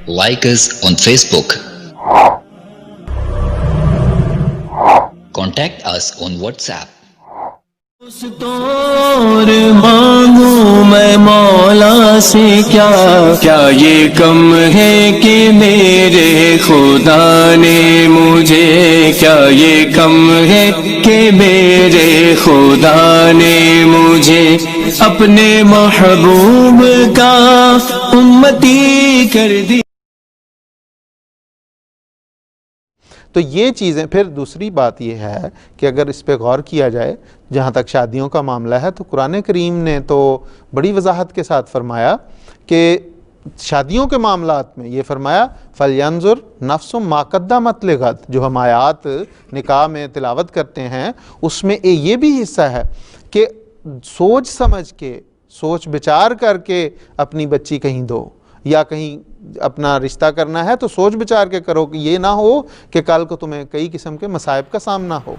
Like us on Facebook. Contact us on WhatsApp. اور مانگوں میں مولا سے کیا کیا یہ کم ہے کہ میرے خدا نے مجھے، کیا یہ کم ہے کہ میرے خدا نے مجھے اپنے محبوب کا امتی کر دی۔ تو یہ چیزیں پھر دوسری بات یہ ہے کہ اگر اس پہ غور کیا جائے، جہاں تک شادیوں کا معاملہ ہے تو قرآن کریم نے تو بڑی وضاحت کے ساتھ فرمایا کہ شادیوں کے معاملات میں یہ فرمایا فَلْيَنظُرْ نَفْسٌ مَا قَدَّمَتْ لِغَدٍ، جو ہم آیات نکاح میں تلاوت کرتے ہیں اس میں یہ بھی حصہ ہے کہ سوچ سمجھ کے، سوچ بچار کر کے اپنی بچی کہیں دو، یا کہیں اپنا رشتہ کرنا ہے تو سوچ بچار کے کرو کہ یہ نہ ہو کہ کل کو تمہیں کئی قسم کے مصائب کا سامنا ہو۔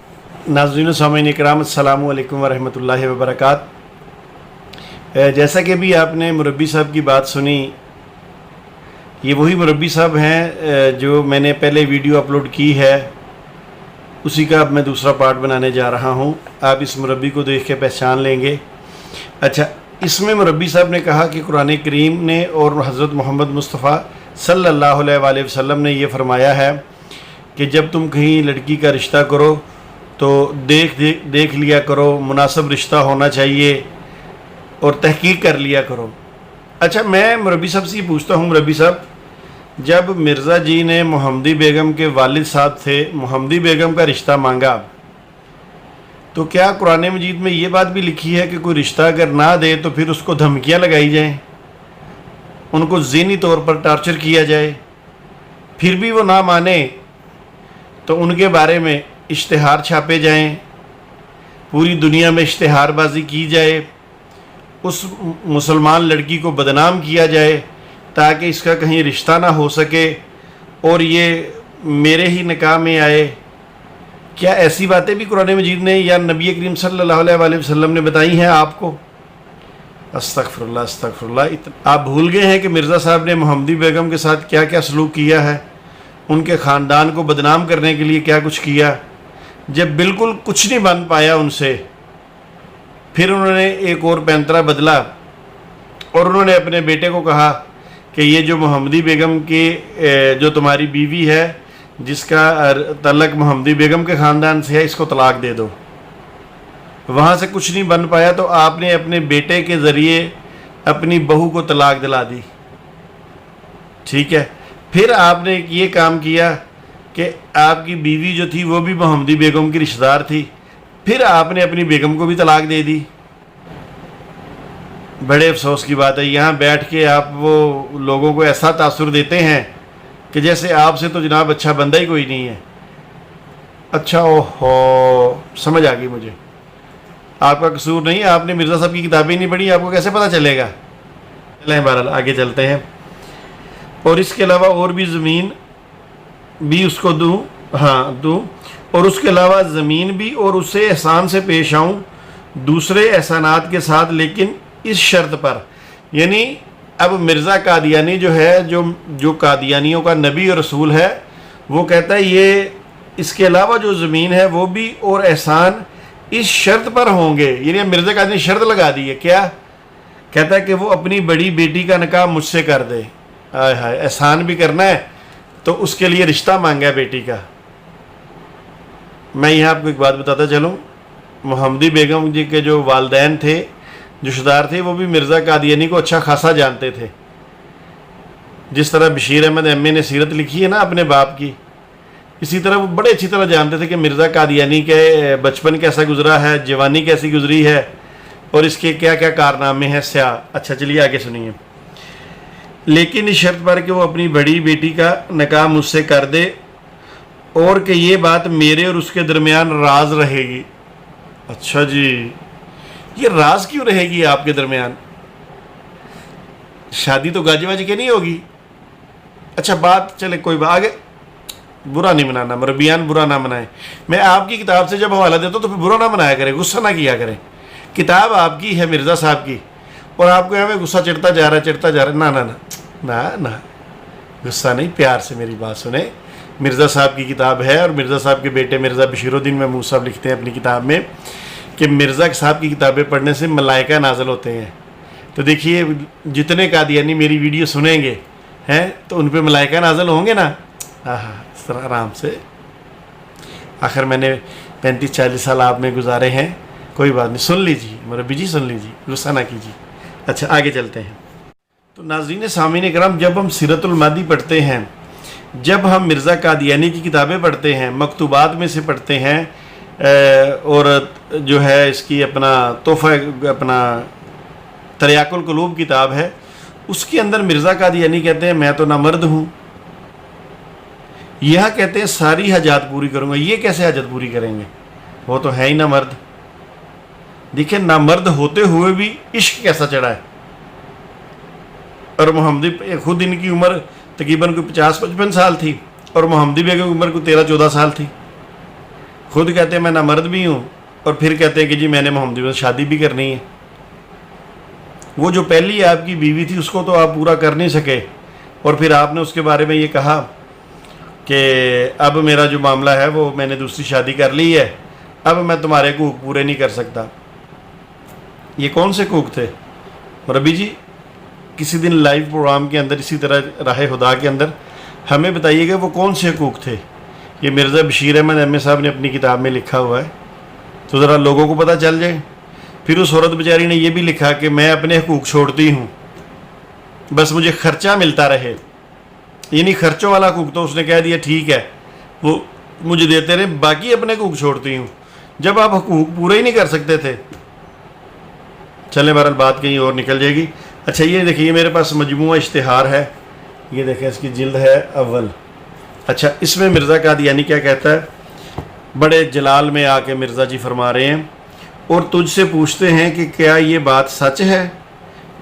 ناظرین و سامعین اکرام، السلام علیکم ورحمۃ اللہ وبرکاتہ۔ جیسا کہ بھی آپ نے مربی صاحب کی بات سنی، یہ وہی مربی صاحب ہیں جو میں نے پہلے ویڈیو اپلوڈ کی ہے، اسی کا اب میں دوسرا پارٹ بنانے جا رہا ہوں۔ آپ اس مربی کو دیکھ کے پہچان لیں گے۔ اچھا، اس میں مربی صاحب نے کہا کہ قرآن کریم نے اور حضرت محمد مصطفیٰ صلی اللہ علیہ وآلہ وسلم نے یہ فرمایا ہے کہ جب تم کہیں لڑکی کا رشتہ کرو تو دیکھ لیا کرو، مناسب رشتہ ہونا چاہیے اور تحقیق کر لیا کرو۔ اچھا، میں مربی صاحب سے پوچھتا ہوں، مربی صاحب، جب مرزا جی نے محمدی بیگم کے والد صاحب تھے محمدی بیگم کا رشتہ مانگا، تو کیا قرآن مجید میں یہ بات بھی لکھی ہے کہ کوئی رشتہ اگر نہ دے تو پھر اس کو دھمکیاں لگائی جائیں، ان کو ذہنی طور پر ٹارچر کیا جائے، پھر بھی وہ نہ مانے تو ان کے بارے میں اشتہار چھاپے جائیں، پوری دنیا میں اشتہار بازی کی جائے، اس مسلمان لڑکی کو بدنام کیا جائے تاکہ اس کا کہیں رشتہ نہ ہو سکے اور یہ میرے ہی نکاح میں آئے؟ کیا ایسی باتیں بھی قرآن مجید نے یا نبی کریم صلی اللہ علیہ وآلہ وسلم نے بتائی ہیں آپ کو؟ استغفر اللہ استغفر اللہ۔ آپ بھول گئے ہیں کہ مرزا صاحب نے محمدی بیگم کے ساتھ کیا کیا سلوک کیا ہے، ان کے خاندان کو بدنام کرنے کے لیے کیا کچھ کیا۔ جب بالکل کچھ نہیں بن پایا ان سے، پھر انہوں نے ایک اور پینترا بدلا اور انہوں نے اپنے بیٹے کو کہا کہ یہ جو محمدی بیگم کی جو تمہاری بیوی ہے جس کا تعلق محمدی بیگم کے خاندان سے ہے، اس کو طلاق دے دو۔ وہاں سے کچھ نہیں بن پایا تو آپ نے اپنے بیٹے کے ذریعے اپنی بہو کو طلاق دلا دی، ٹھیک ہے۔ پھر آپ نے یہ کام کیا کہ آپ کی بیوی جو تھی وہ بھی محمدی بیگم کی رشتہ دار تھی، پھر آپ نے اپنی بیگم کو بھی طلاق دے دی۔ بڑے افسوس کی بات ہے، یہاں بیٹھ کے آپ وہ لوگوں کو ایسا تاثر دیتے ہیں کہ جیسے آپ سے تو جناب اچھا بندہ ہی کوئی نہیں ہے۔ اچھا، اوہو، سمجھ آ گئی مجھے، آپ کا قصور نہیں، آپ نے مرزا صاحب کی کتابیں نہیں پڑھی، آپ کو کیسے پتہ چلے گا؟ چلیں بہرحال آگے چلتے ہیں۔ اور اس کے علاوہ اور بھی زمین بھی اس کو دوں، دوں، اور اس کے علاوہ زمین بھی، اور اس سے احسان سے پیش آؤں دوسرے احسانات کے ساتھ، لیکن اس شرط پر، یعنی اب مرزا قادیانی جو ہے، جو قادیانیوں کا نبی اور رسول ہے، وہ کہتا ہے یہ اس کے علاوہ جو زمین ہے وہ بھی اور احسان اس شرط پر ہوں گے۔ یعنی مرزا قادیانی نے شرط لگا دی ہے، کیا کہتا ہے کہ وہ اپنی بڑی بیٹی کا نکاح مجھ سے کر دے۔ آئے ہائے، احسان بھی کرنا ہے تو اس کے لیے رشتہ مانگا ہے بیٹی کا۔ میں یہاں آپ کو ایک بات بتاتا چلوں، محمدی بیگم جی کے جو والدین تھے، جو شدار تھے، وہ بھی مرزا قادیانی کو اچھا خاصا جانتے تھے۔ جس طرح بشیر احمد ایم اے نے سیرت لکھی ہے نا اپنے باپ کی، اسی طرح وہ بڑے اچھی طرح جانتے تھے کہ مرزا قادیانی کے بچپن کیسا گزرا ہے، جوانی کیسی گزری ہے، اور اس کے کیا کیا کارنامے ہیں سیاہ۔ اچھا چلیے آگے سنیے۔ لیکن اس شرط پر کہ وہ اپنی بڑی بیٹی کا نکاح مجھ سے کر دے اور کہ یہ بات میرے اور اس کے درمیان راز رہے گی۔ اچھا جی، یہ راز کیوں رہے گی آپ کے درمیان؟ شادی تو گاجی واجی کے نہیں ہوگی۔ اچھا بات چلے، کوئی بات، آگے برا نہیں منانا، مربیان برا نہ منائیں۔ میں آپ کی کتاب سے جب حوالہ دیتا ہوں تو پھر برا نہ منایا کریں، غصہ نہ کیا کریں۔ کتاب آپ کی ہے، مرزا صاحب کی، اور آپ کو ہمیں غصہ چڑھتا جا رہا ہے، نہ نہ نہ نہ نہ، غصہ نہیں, پیار سے میری بات سنیں. مرزا صاحب کی کتاب ہے, اور مرزا صاحب کے بیٹے مرزا بشیر الدین محمود صاحب لکھتے ہیں اپنی کتاب میں کہ مرزا صاحب کی کتابیں پڑھنے سے ملائکہ نازل ہوتے ہیں. تو دیکھیے جتنے قادیانی میری ویڈیو سنیں گے ہیں تو ان پہ ملائکہ نازل ہوں گے نا, اس طرح آرام سے. آخر میں نے 35-40 سال آپ میں گزارے ہیں, کوئی بات نہیں, سن لیجیے مربی جی, سن لیجیے, غصہ نہ کیجیے. اچھا آگے چلتے ہیں. تو ناظرین سامعین کرام, جب ہم سیرت المادی پڑھتے ہیں, جب ہم مرزا قادیانی کی کتابیں پڑھتے ہیں, مکتوبات میں سے پڑھتے ہیں, اور جو ہے اس کی اپنا تحفہ, اپنا تریاق القلوب کتاب ہے, اس کے اندر مرزا قادیانی کہتے ہیں میں تو نہ مرد ہوں. یہاں کہتے ہیں ساری حاجات پوری کروں گا. یہ کیسے حاجت پوری کریں گے, وہ تو ہے ہی نہ مرد. دیکھیں نہ مرد ہوتے ہوئے بھی عشق کیسا چڑھا ہے. اور محمدی خود ان کی عمر تقریباً کوئی 50-55 سال تھی, اور محمدی بیگم کی عمر کوئی 13-14 سال تھی. خود کہتے ہیں میں نہ مرد بھی ہوں, اور پھر کہتے ہیں کہ جی میں نے محمدی بیگم سے شادی بھی کرنی ہے. وہ جو پہلی آپ کی بیوی تھی اس کو تو آپ پورا کر نہیں سکے, اور پھر آپ نے اس کے بارے میں یہ کہا کہ اب میرا جو معاملہ ہے وہ میں نے دوسری شادی کر لی ہے, اب میں تمہارے حقوق پورے نہیں کر سکتا. یہ کون سے حقوق تھے ربی جی؟ کسی دن لائیو پروگرام کے اندر اسی طرح راہ خدا کے اندر ہمیں بتائیے گا وہ کون سے حقوق تھے. یہ مرزا بشیر احمد ایم اے صاحب نے اپنی کتاب میں لکھا ہوا ہے, تو ذرا لوگوں کو پتہ چل جائے. پھر اس عورت بیچاری نے یہ بھی لکھا کہ میں اپنے حقوق چھوڑتی ہوں, بس مجھے خرچہ ملتا رہے. یعنی خرچوں والا حقوق تو اس نے کہہ دیا ٹھیک ہے وہ مجھے دیتے رہے, باقی اپنے حقوق چھوڑتی ہوں. جب آپ حقوق پورے ہی نہیں کر سکتے تھے, چلیں بہرحال بات کہیں اور نکل جائے گی. اچھا یہ دیکھیے میرے پاس مجموعہ اشتہار ہے, یہ دیکھیں اس کی جلد ہے اول. اچھا اس میں مرزا قادیانی کیا کہتا ہے, بڑے جلال میں آ کے مرزا جی فرما رہے ہیں, اور تجھ سے پوچھتے ہیں کہ کیا یہ بات سچ ہے.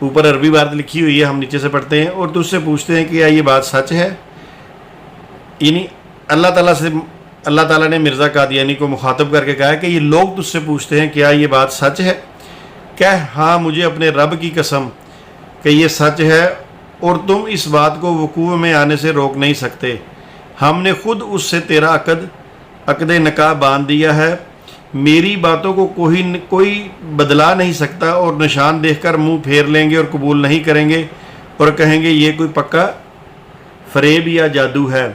اوپر عربی بات لکھی ہوئی ہے, ہم نیچے سے پڑھتے ہیں, اور تجھ سے پوچھتے ہیں کہ کیا یہ بات سچ ہے. یعنی اللہ تعالیٰ نے مرزا قادیانی کو مخاطب کر کے کہا ہے کہ یہ لوگ تجھ سے پوچھتے ہیں کیا یہ بات سچ ہے. کہہ ہاں مجھے اپنے رب کی قسم کہ یہ سچ ہے, اور تم اس بات کو وقوع میں آنے سے روک نہیں سکتے. ہم نے خود اس سے تیرا عقد نکاح باندھ دیا ہے. میری باتوں کو کوئی بدلا نہیں سکتا, اور نشان دیکھ کر منہ پھیر لیں گے اور قبول نہیں کریں گے, اور کہیں گے یہ کوئی پکا فریب یا جادو ہے.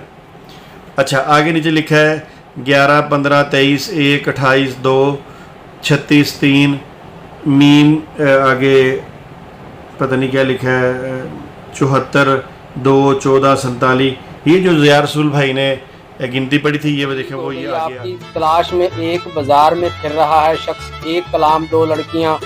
اچھا آگے نیچے لکھا ہے 11, 15, 23, 1, 28, 2, 36, 3 میم, آگے پتہ نہیں کیا لکھا ہے 74, 2, 14, 47. یہ جو ضیاء رسول بھائی نے گنتی پڑی تھی یہ دیکھیں وہ یہ آپ کی تلاش میں ایک بازار میں پھر رہا ہے شخص, ایک کلام 2 لڑکیاں,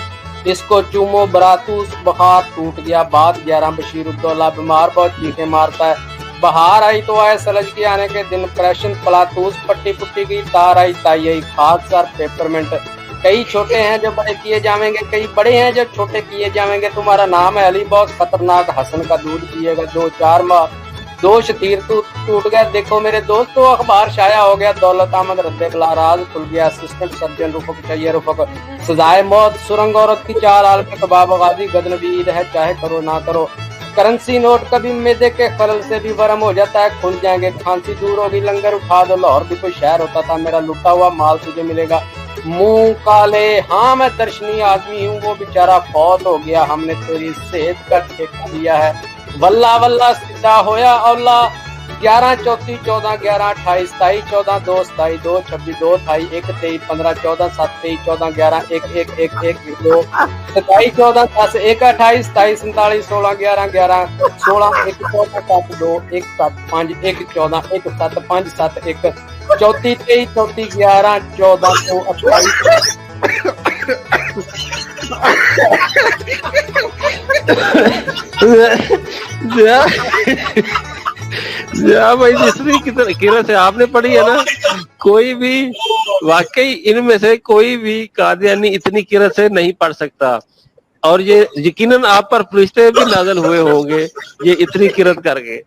اس کو چومو براتوس, بخار ٹوٹ گیا. بعد 11 بشیر الدولہ بیمار بہت چیخیں مارتا ہے. بہار آئی تو آئے سلج کے آنے کے دن, پریشن پلاتوس پٹی پٹی گئی, تار آئی تائی آئی, خاک سر پیپرمنٹ. کئی چھوٹے ہیں جو بڑے کیے جائیں گے, کئی بڑے ہیں جو چھوٹے کیے جائیں گے. تمہارا نام ہے علی, بہت خطرناک, حسن کا دودھ پیے گا 2-4 ماہ. 2 شتیر ٹوٹ گیا. دیکھو میرے دوستو اخبار شائع ہو گیا, دولت احمد رد بلا راز کھل گیا. اسسٹنٹ سرجن رفق چاہیے رفق, سزائے موت سرنگ عورت کی 4 آل پہ کباب غازی, غزنوی عید ہے چاہے کرو نہ کرو. کرنسی نوٹ کبھی میدے کے خلل سے بھی ورم ہو جاتا ہے, کھل جائیں گے. کھانسی دور ہوگی, لنگر اٹھا دو, لاہور بھی کوئی شہر ہوتا تھا, میرا لوٹا ہوا مال تجھے ملے گا. منہ کالے, ہاں میں درشنی آدمی ہوں, وہ بیچارہ فوت ہو گیا, ہم نے تیری صحت کا ٹھیکہ لیا ہے. واللہ واللہ سیدھا ہویا اولا. 11, 34, 14, 11, 28, 27, 14, 2, 27, 2, 26, 2, 28, 1, 23, 15, 14, 7, 23, 14, 11, 1, 1, 1, 1, 2, 27, 14, 10, 1, 28, 27, 47, 16, 11, 11, 16, 1, 14, 7, 2, 1, 7, 5, 1, 14, 1, 7, 5, 7, 1, 34, 23, 34, 11, 14, 2, 28. بھائی جتنی قرت ہے آپ نے پڑھی ہے نا, کوئی بھی واقعی ان میں سے کوئی بھی قادیانی اتنی قرت سے نہیں پڑھ سکتا, اور یہ یقیناً آپ پر فرشتے بھی نازل ہوئے ہوں گے یہ اتنی قرت کر کے.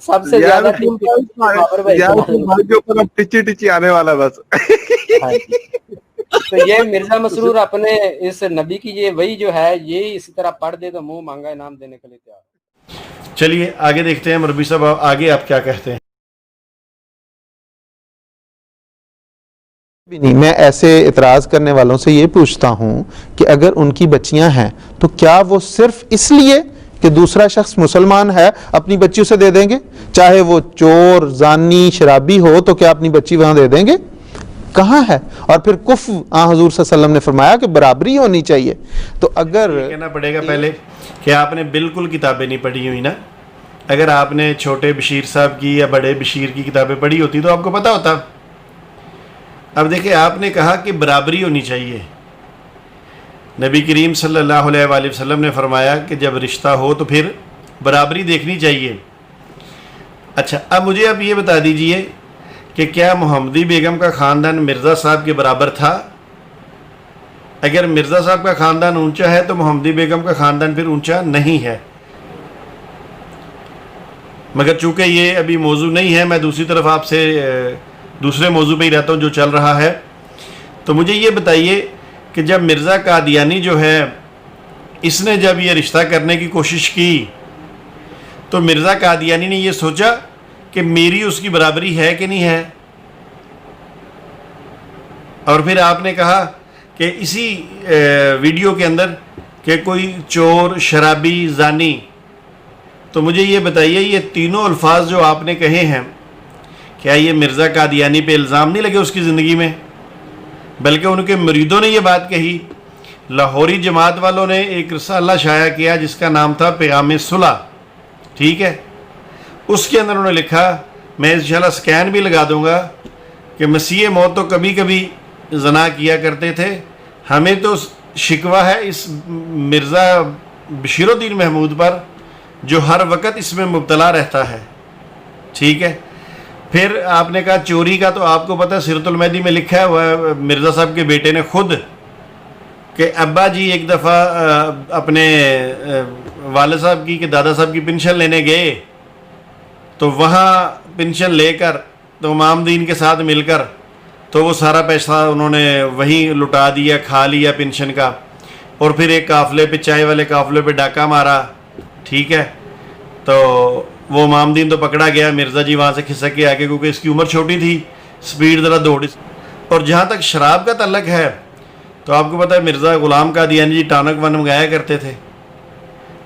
سب سے زیادہ ٹچی ٹچی آنے والا بس. تو یہ مرزا مسرور اپنے اس نبی کی یہ وہی جو ہے یہ اسی طرح پڑھ دے تو منہ مانگا انعام دینے کے لیے تیار. چلیے آگے دیکھتے ہیں مربی صاحب آگے آپ کیا کہتے ہیں. بھی نہیں. میں ایسے اعتراض کرنے والوں سے یہ پوچھتا ہوں کہ اگر ان کی بچیاں ہیں تو کیا وہ صرف اس لیے کہ دوسرا شخص مسلمان ہے اپنی بچی اسے دے دیں گے؟ چاہے وہ چور، زانی، شرابی ہو تو کیا اپنی بچی وہاں دے دیں گے؟ کہاں ہے؟ اور پھر کفر حضور صلی اللہ علیہ وسلم نے فرمایا کہ برابری ہونی چاہیے. تو اگر یہ کہنا پڑے گا پہلے کہ آپ نے بالکل کتابیں نہیں پڑھی ہوئی نا. اگر آپ نے چھوٹے بشیر صاحب کی یا بڑے بشیر کی کتابیں پڑھی ہوتی تو آپ کو پتہ ہوتا. اب دیکھیں آپ نے کہا کہ برابری ہونی چاہیے. نبی کریم صلی اللہ علیہ وآلہ وسلم نے فرمایا کہ جب رشتہ ہو تو پھر برابری دیکھنی چاہیے. اچھا اب مجھے آپ یہ بتا دیجئے کہ کیا محمدی بیگم کا خاندان مرزا صاحب کے برابر تھا؟ اگر مرزا صاحب کا خاندان اونچا ہے تو محمدی بیگم کا خاندان پھر اونچا نہیں ہے. مگر چونکہ یہ ابھی موضوع نہیں ہے، میں دوسری طرف آپ سے دوسرے موضوع پہ ہی رہتا ہوں جو چل رہا ہے. تو مجھے یہ بتائیے کہ جب مرزا قادیانی جو ہے اس نے جب یہ رشتہ کرنے کی کوشش کی تو مرزا قادیانی نے یہ سوچا کہ میری اس کی برابری ہے کہ نہیں ہے؟ اور پھر آپ نے کہا کہ اسی ویڈیو کے اندر کہ کوئی چور، شرابی، زانی. تو مجھے یہ بتائیے یہ تینوں الفاظ جو آپ نے کہے ہیں کیا یہ مرزا قادیانی پہ الزام نہیں لگے اس کی زندگی میں؟ بلکہ ان کے مریدوں نے یہ بات کہی. لاہوری جماعت والوں نے ایک رسالہ شائع کیا جس کا نام تھا پیغام صلح، ٹھیک ہے. اس کے اندر انہوں نے لکھا، میں انشاءاللہ سکین بھی لگا دوں گا، کہ مسیح موت تو کبھی کبھی زنا کیا کرتے تھے، ہمیں تو شکوہ ہے اس مرزا بشیر الدین محمود پر جو ہر وقت اس میں مبتلا رہتا ہے. ٹھیک ہے. پھر آپ نے کہا چوری کا تو آپ کو پتہ ہے سیرۃ المہدی میں لکھا ہے وہ مرزا صاحب کے بیٹے نے خود کہ ابا جی ایک دفعہ اپنے والد صاحب کی کہ دادا صاحب کی پنشن لینے گئے تو وہاں پنشن لے کر تو امام دین کے ساتھ مل کر تو وہ سارا پیسہ انہوں نے وہیں لٹا دیا، کھا لیا پنشن کا. اور پھر ایک قافلے پہ، چائے والے قافلے پہ ڈاکہ مارا. ٹھیک ہے. تو وہ امام دین تو پکڑا گیا، مرزا جی وہاں سے کھسک کے آگے کیونکہ اس کی عمر چھوٹی تھی، سپیڈ ذرا دوڑی. اور جہاں تک شراب کا تعلق ہے تو آپ کو پتہ ہے مرزا غلام قادیانی جی ٹانک ون منگایا کرتے تھے.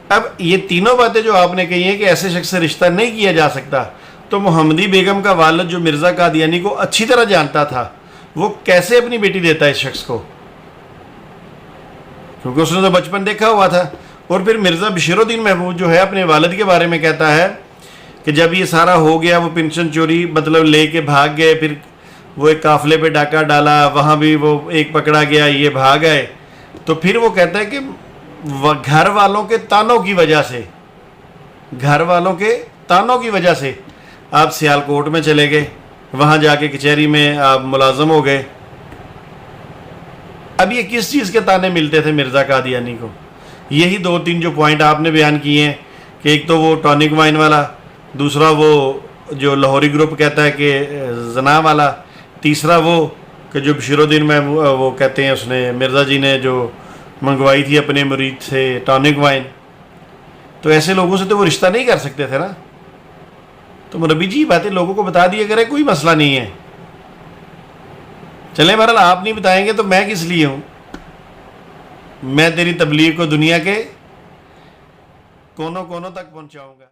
اب یہ تینوں باتیں جو آپ نے کہی ہیں کہ ایسے شخص سے رشتہ نہیں کیا جا سکتا، تو محمدی بیگم کا والد جو مرزا قادیانی کو اچھی طرح جانتا تھا وہ کیسے اپنی بیٹی دیتا ہے اس شخص کو؟ کیونکہ اس نے تو بچپن دیکھا ہوا تھا. اور پھر مرزا بشیر الدین محمود جو ہے اپنے والد کے بارے میں کہتا ہے کہ جب یہ سارا ہو گیا وہ پنشن چوری مطلب لے کے بھاگ گئے، پھر وہ ایک قافلے پہ ڈاکہ ڈالا، وہاں بھی وہ ایک پکڑا گیا، یہ بھاگ گئے. تو پھر وہ کہتا ہے کہ گھر والوں کے تانوں کی وجہ سے، گھر والوں کے تانوں کی وجہ سے آپ سیال کوٹ میں چلے گئے، وہاں جا کے کچہری میں آپ ملازم ہو گئے. اب یہ کس چیز کے تانے ملتے تھے مرزا قادیانی کو؟ یہی دو تین جو پوائنٹ آپ نے بیان کیے ہیں کہ ایک تو وہ ٹونک وائن والا، دوسرا وہ جو لاہوری گروپ کہتا ہے کہ زنا والا، تیسرا وہ کہ جو بشیر الدین میں وہ کہتے ہیں اس نے مرزا جی نے جو منگوائی تھی اپنے مرید سے ٹونک وائن. تو ایسے لوگوں سے تو وہ رشتہ نہیں کر سکتے تھے نا. تو مربی جی باتیں لوگوں کو بتا دیا کرے، کوئی مسئلہ نہیں ہے. چلیں بہرحال آپ نہیں بتائیں گے تو میں کس لیے ہوں؟ میں تیری تبلیغ کو دنیا کے کونوں کونوں تک پہنچاؤں گا.